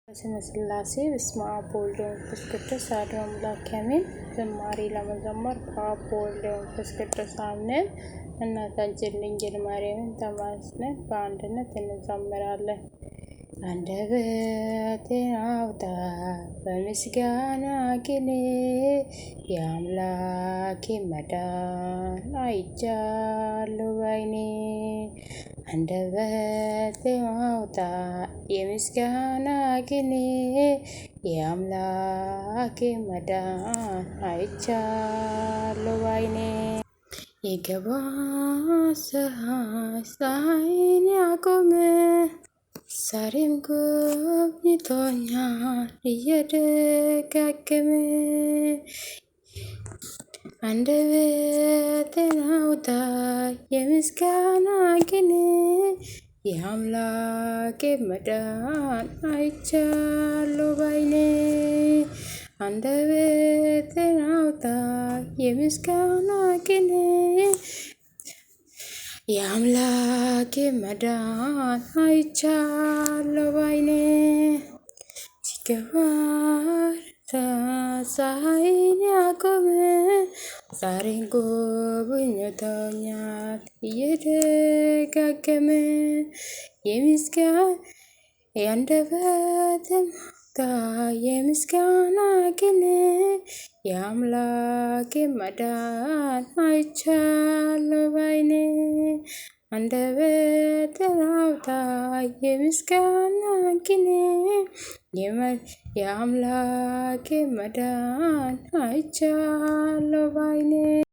በስመ ሥላሴ በስመ አብ ወወልድ ወመንፈስ ቅዱስ አሐዱ አምላክ አሜን። ዝማሬ ለመዘመር በአብ በወልድ በመንፈስ ቅዱስ አምነን እናታችን ድንግል ማርያምን ተማጽነን በአንድነት እንዘምራለን። አንደበቴን አውጣ በምስጋና ቅኔ የአምላኬ መዳን አይቻለሁ ባይኔ። አንደበቴን አውጣ የምስጋና ቅኔ የአምላኬ መዳን አይቻለሁ ባይኔ። የገባህ ፀሐይን ያቆመ ዛሬም ጎብኝቶኛል እየደጋገመ። አንደበቴን አውጣ የምስጋና ቅኔ የአምላኬ መዳን አይቻለሁ ባይኔ። አንደበቴን አውጣ የምስጋና ቅኔ የአምላኬ መዳን አይቻለሁ ባይኔ። ሲገባር ፀሐይን ያቆመ ዛሬን ጎብኝቶኛል እየደጋገመ። የአንደበቴን አውጣ የምስጋና ቅኔ የአምላኬ መዳን አይቻለሁ ባይኔ። አንደበቴን አውጣ የምስጋና ቅኔ የአምላኬ መዳን አይቻለሁ ባይኔ።